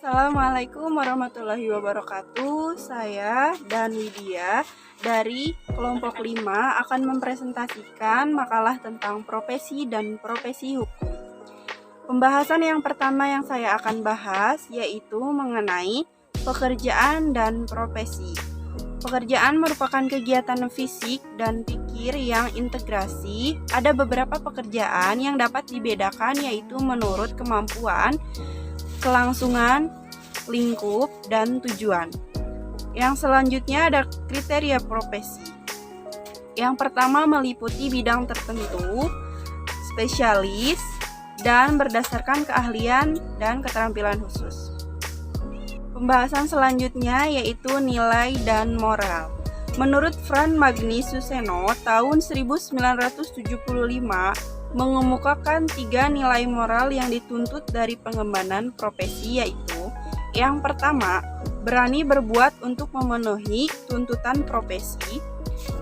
Assalamualaikum warahmatullahi wabarakatuh. Saya dan Widya dari kelompok 5 akan mempresentasikan makalah tentang profesi dan profesi hukum. Pembahasan yang pertama yang saya akan bahas yaitu mengenai pekerjaan dan profesi. Pekerjaan merupakan kegiatan fisik dan pikir yang integrasi. Ada beberapa pekerjaan yang dapat dibedakan yaitu menurut kemampuan, kelangsungan, lingkup, dan tujuan. Yang selanjutnya ada kriteria profesi. Yang pertama meliputi bidang tertentu, spesialis, dan berdasarkan keahlian dan keterampilan khusus. Pembahasan selanjutnya yaitu nilai dan moral. Menurut Franz Magnus Suseno tahun 1975 mengemukakan 3 nilai moral yang dituntut dari pengembangan profesi, yaitu yang pertama, berani berbuat untuk memenuhi tuntutan profesi.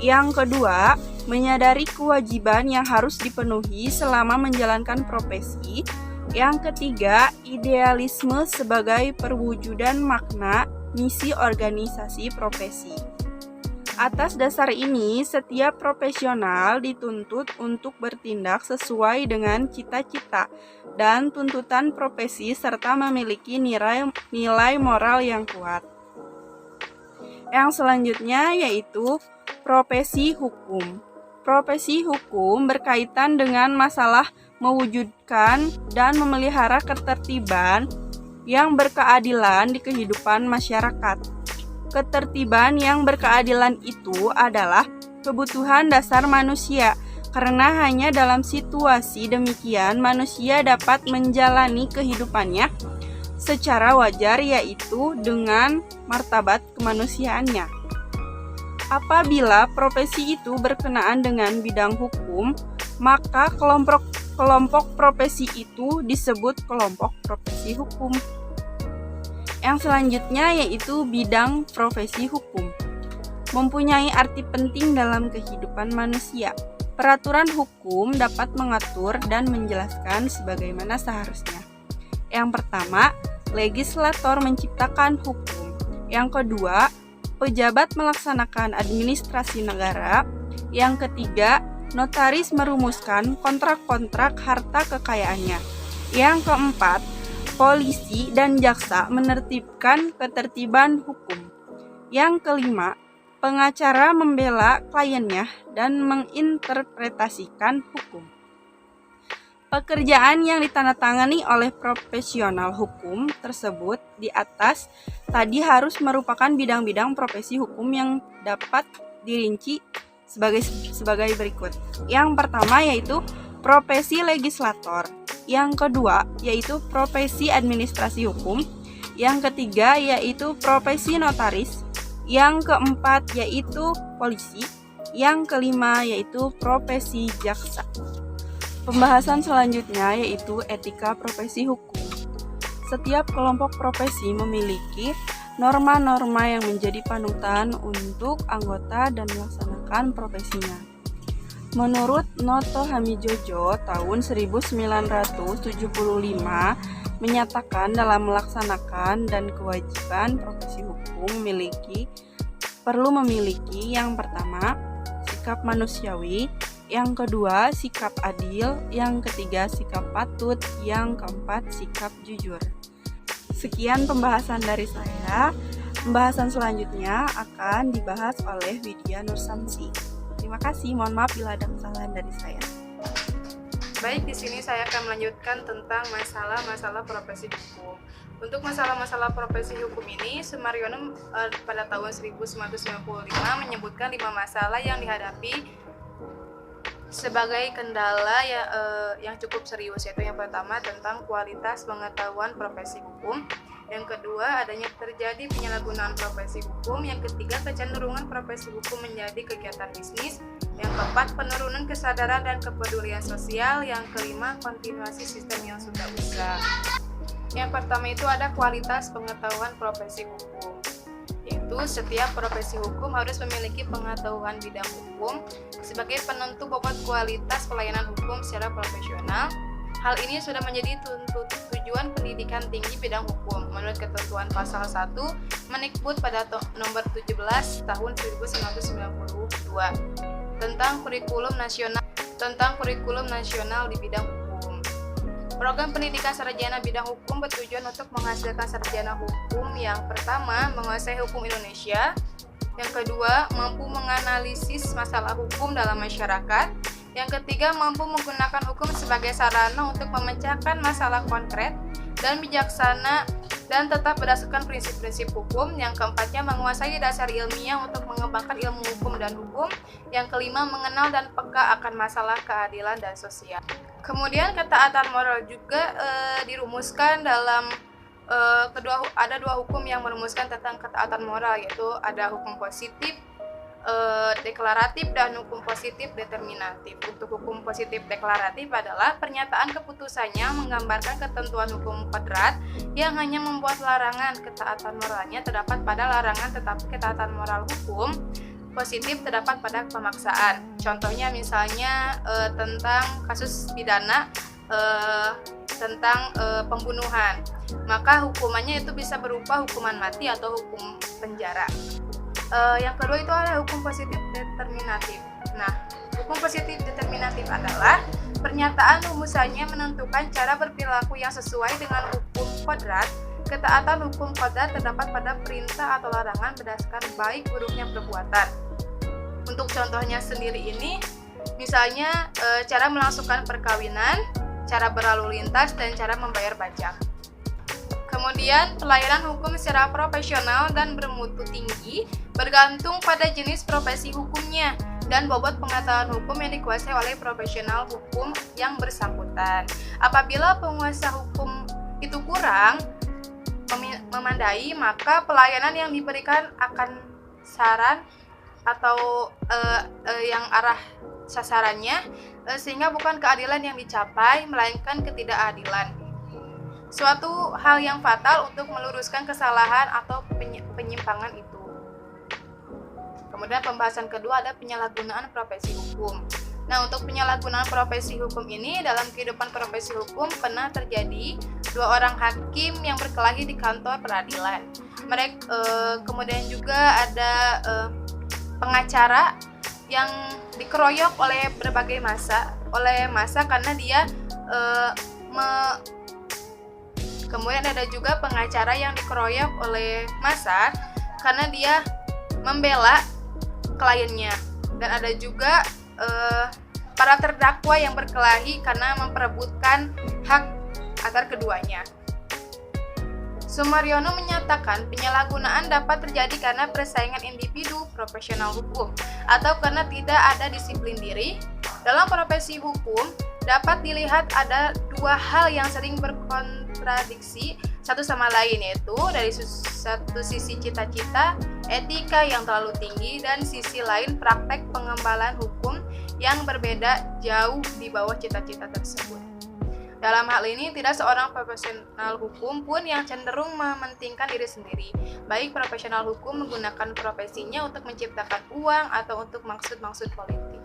Yang kedua, menyadari kewajiban yang harus dipenuhi selama menjalankan profesi. Yang ketiga, idealisme sebagai perwujudan makna misi organisasi profesi. Atas dasar ini, setiap profesional dituntut untuk bertindak sesuai dengan cita-cita dan tuntutan profesi serta memiliki nilai moral yang kuat. Yang selanjutnya yaitu profesi hukum. Profesi hukum berkaitan dengan masalah mewujudkan dan memelihara ketertiban yang berkeadilan di kehidupan masyarakat. Ketertiban yang berkeadilan itu adalah kebutuhan dasar manusia, karena hanya dalam situasi demikian manusia dapat menjalani kehidupannya secara wajar, yaitu dengan martabat kemanusiaannya. Apabila profesi itu berkenaan dengan bidang hukum, maka kelompok profesi itu disebut kelompok profesi hukum. Yang selanjutnya yaitu bidang profesi hukum. Mempunyai arti penting dalam kehidupan manusia. Peraturan hukum dapat mengatur dan menjelaskan sebagaimana seharusnya. Yang pertama, legislator menciptakan hukum. Yang kedua, pejabat melaksanakan administrasi negara. Yang ketiga, notaris merumuskan kontrak-kontrak harta kekayaannya. Yang keempat, polisi dan jaksa menertibkan ketertiban hukum. Yang kelima, pengacara membela kliennya dan menginterpretasikan hukum. Pekerjaan yang ditandatangani oleh profesional hukum tersebut di atas tadi harus merupakan bidang-bidang profesi hukum yang dapat dirinci sebagai berikut. Yang pertama yaitu profesi legislator. Yang kedua yaitu profesi administrasi hukum. Yang ketiga yaitu profesi notaris. Yang keempat yaitu polisi. Yang kelima yaitu profesi jaksa. Pembahasan selanjutnya yaitu etika profesi hukum. Setiap kelompok profesi memiliki norma-norma yang menjadi panutan untuk anggota dan melaksanakan profesinya. Menurut Noto Hamijojo tahun 1975 menyatakan dalam melaksanakan dan kewajiban profesi hukum perlu memiliki yang pertama, sikap manusiawi, yang kedua, sikap adil, yang ketiga, sikap patut, yang keempat, sikap jujur. Sekian pembahasan dari saya. Pembahasan selanjutnya akan dibahas oleh Widya Nursamsi. Terima kasih, mohon maaf bila ada kesalahan dari saya. Baik, di sini saya akan melanjutkan tentang masalah-masalah profesi hukum. Untuk masalah-masalah profesi hukum ini, Sumaryono pada tahun 1995 menyebutkan 5 masalah yang dihadapi sebagai kendala yang cukup serius, yaitu yang pertama tentang kualitas pengetahuan profesi hukum. Yang kedua, adanya terjadi penyalahgunaan profesi hukum. Yang ketiga, kecenderungan profesi hukum menjadi kegiatan bisnis. Yang keempat, penurunan kesadaran dan kepedulian sosial. Yang kelima, kontinuasi sistem yang sudah usang. Yang pertama itu ada kualitas pengetahuan profesi hukum, yaitu setiap profesi hukum harus memiliki pengetahuan bidang hukum sebagai penentu bobot kualitas pelayanan hukum secara profesional. Hal ini sudah menjadi tujuan pendidikan tinggi bidang hukum menurut ketentuan pasal 1 Mendikbud pada nomor 17 tahun 1992 tentang kurikulum nasional di bidang hukum. Program pendidikan sarjana bidang hukum bertujuan untuk menghasilkan sarjana hukum yang pertama menguasai hukum Indonesia, yang kedua mampu menganalisis masalah hukum dalam masyarakat, yang ketiga mampu menggunakan hukum sebagai sarana untuk memecahkan masalah konkret dan bijaksana dan tetap berdasarkan prinsip-prinsip hukum. Yang keempatnya menguasai dasar ilmiah untuk mengembangkan ilmu hukum dan hukum. Yang kelima mengenal dan peka akan masalah keadilan dan sosial. Kemudian ketaatan moral juga dirumuskan dalam ada dua hukum yang merumuskan tentang ketaatan moral, yaitu ada hukum positif deklaratif dan hukum positif determinatif. Untuk hukum positif deklaratif adalah pernyataan keputusannya menggambarkan ketentuan hukum kodrat yang hanya membuat larangan. Ketaatan moralnya terdapat pada larangan, tetapi ketaatan moral hukum positif terdapat pada pemaksaan. Contohnya misalnya tentang kasus pidana tentang pembunuhan, maka hukumannya itu bisa berupa hukuman mati atau hukum penjara. Yang kedua itu adalah hukum positif determinatif. Nah, hukum positif determinatif adalah pernyataan rumusannya menentukan cara berperilaku yang sesuai dengan hukum kodrat. Ketaatan hukum kodrat terdapat pada perintah atau larangan berdasarkan baik buruknya perbuatan. Untuk contohnya sendiri ini, misalnya cara melangsungkan perkawinan, cara berlalu lintas, dan cara membayar pajak. Kemudian, pelayanan hukum secara profesional dan bermutu tinggi bergantung pada jenis profesi hukumnya dan bobot pengetahuan hukum yang dikuasai oleh profesional hukum yang bersangkutan. Apabila penguasa hukum itu kurang memandai, maka pelayanan yang diberikan akan saran atau yang arah sasarannya sehingga bukan keadilan yang dicapai, melainkan ketidakadilan. Suatu hal yang fatal untuk meluruskan kesalahan atau penyimpangan itu. Kemudian pembahasan kedua ada penyalahgunaan profesi hukum. Nah, untuk penyalahgunaan profesi hukum ini dalam kehidupan profesi hukum pernah terjadi dua orang hakim yang berkelahi di kantor peradilan. Kemudian juga ada pengacara yang dikeroyok oleh berbagai massa karena dia kemudian ada juga pengacara yang dikeroyok oleh massa karena dia membela kliennya, dan ada juga para terdakwa yang berkelahi karena memperebutkan hak agar keduanya. Sumaryono menyatakan penyalahgunaan dapat terjadi karena persaingan individu profesional hukum atau karena tidak ada disiplin diri. Dalam profesi hukum dapat dilihat ada dua hal yang sering berkontradiksi satu sama lain, yaitu dari satu sisi cita-cita etika yang terlalu tinggi dan sisi lain praktek pengembalan hukum yang berbeda jauh di bawah cita-cita tersebut. Dalam hal ini tidak seorang profesional hukum pun yang cenderung mementingkan diri sendiri, baik profesional hukum menggunakan profesinya untuk menciptakan uang atau untuk maksud-maksud politik.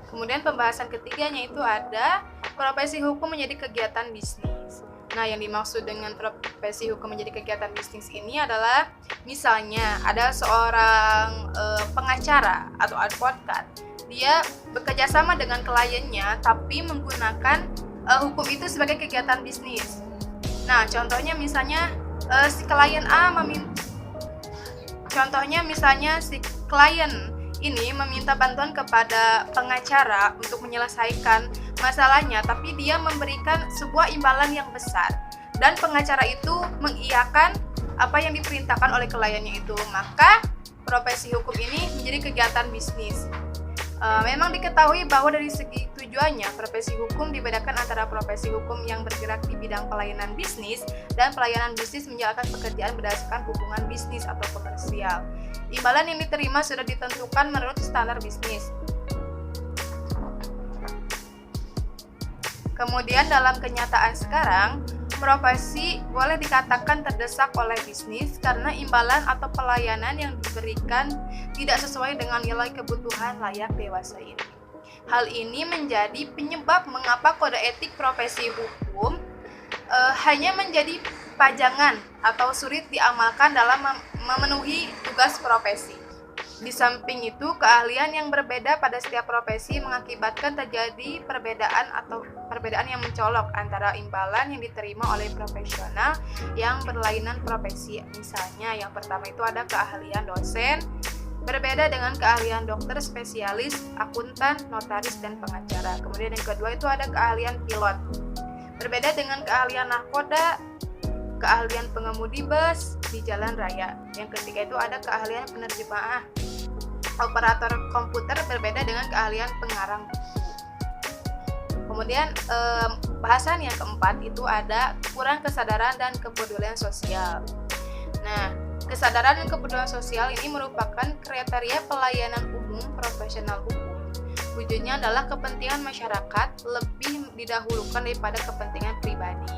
Kemudian pembahasan ketiganya itu ada profesi hukum menjadi kegiatan bisnis. Nah, yang dimaksud dengan profesi hukum menjadi kegiatan bisnis ini adalah misalnya ada seorang pengacara atau advokat. Dia bekerja sama dengan kliennya tapi menggunakan hukum itu sebagai kegiatan bisnis. Nah, contohnya misalnya si klien ini meminta bantuan kepada pengacara untuk menyelesaikan masalahnya, tapi dia memberikan sebuah imbalan yang besar dan pengacara itu mengiyakan apa yang diperintahkan oleh kliennya itu, maka profesi hukum ini menjadi kegiatan bisnis. Memang diketahui bahwa dari segi tujuannya profesi hukum dibedakan antara profesi hukum yang bergerak di bidang pelayanan bisnis dan pelayanan bisnis menjalankan pekerjaan berdasarkan hubungan bisnis atau komersial. Imbalan yang diterima sudah ditentukan menurut standar bisnis. Kemudian dalam kenyataan sekarang, profesi boleh dikatakan terdesak oleh bisnis karena imbalan atau pelayanan yang diberikan tidak sesuai dengan nilai kebutuhan layak dewasa ini. Hal ini menjadi penyebab mengapa kode etik profesi hukum hanya menjadi pajangan atau sulit diamalkan dalam memenuhi tugas profesi. Di samping itu, keahlian yang berbeda pada setiap profesi mengakibatkan terjadi perbedaan yang mencolok antara imbalan yang diterima oleh profesional yang berlainan profesi. Misalnya, yang pertama itu ada keahlian dosen, berbeda dengan keahlian dokter spesialis, akuntan, notaris, dan pengacara. Kemudian yang kedua itu ada keahlian pilot, berbeda dengan keahlian nahkoda, keahlian pengemudi bus di jalan raya. Yang ketiga itu ada keahlian penerjemah operator komputer, berbeda dengan keahlian pengarang buku. Kemudian bahasan yang keempat itu ada kurang kesadaran dan kepedulian sosial. Nah, kesadaran dan kepedulian sosial ini merupakan kriteria pelayanan umum profesional hukum. Wujudnya adalah kepentingan masyarakat lebih didahulukan daripada kepentingan pribadi.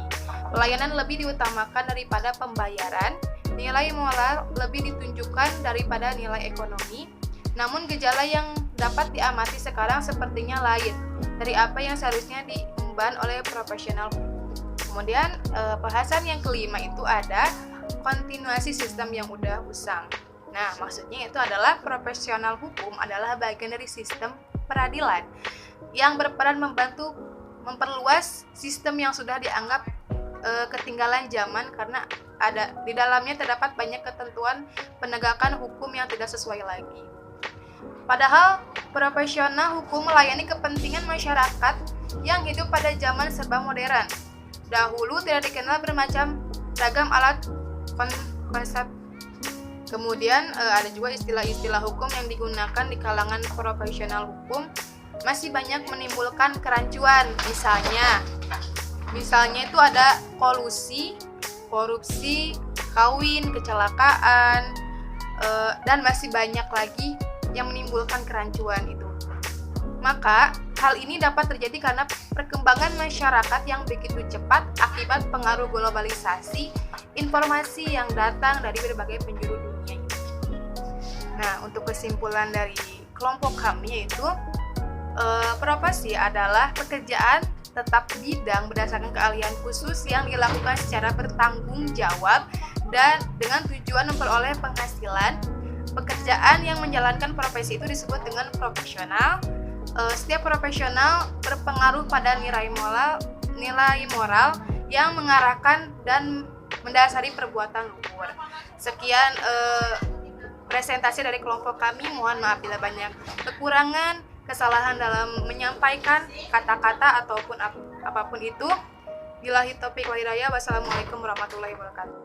Pelayanan lebih diutamakan daripada pembayaran, nilai moral lebih ditunjukkan daripada nilai ekonomi. Namun gejala yang dapat diamati sekarang sepertinya lain dari apa yang seharusnya diemban oleh profesional hukum. Kemudian bahasan yang kelima itu ada kontinuasi sistem yang udah usang. Nah, maksudnya itu adalah profesional hukum adalah bagian dari sistem peradilan yang berperan membantu memperluas sistem yang sudah dianggap ketinggalan zaman karena ada di dalamnya terdapat banyak ketentuan penegakan hukum yang tidak sesuai lagi. Padahal profesional hukum melayani kepentingan masyarakat yang hidup pada zaman serba modern. Dahulu tidak dikenal bermacam ragam alat konsep. Kemudian ada juga istilah-istilah hukum yang digunakan di kalangan profesional hukum masih banyak menimbulkan kerancuan. Misalnya itu ada kolusi, korupsi, kawin, kecelakaan, dan masih banyak lagi yang menimbulkan kerancuan itu. Maka, hal ini dapat terjadi karena perkembangan masyarakat yang begitu cepat akibat pengaruh globalisasi, informasi yang datang dari berbagai penjuru dunia ini. Nah, untuk kesimpulan dari kelompok kami yaitu profesi adalah pekerjaan tetap bidang berdasarkan keahlian khusus yang dilakukan secara bertanggung jawab dan dengan tujuan memperoleh penghasilan. Pekerjaan yang menjalankan profesi itu disebut dengan profesional. Setiap profesional berpengaruh pada nilai moral yang mengarahkan dan mendasari perbuatan luhur. Sekian presentasi dari kelompok kami. Mohon maaf bila banyak kekurangan, kesalahan dalam menyampaikan kata-kata ataupun apapun itu. Billahi taufiq wal hidayah. Wassalamualaikum warahmatullahi wabarakatuh.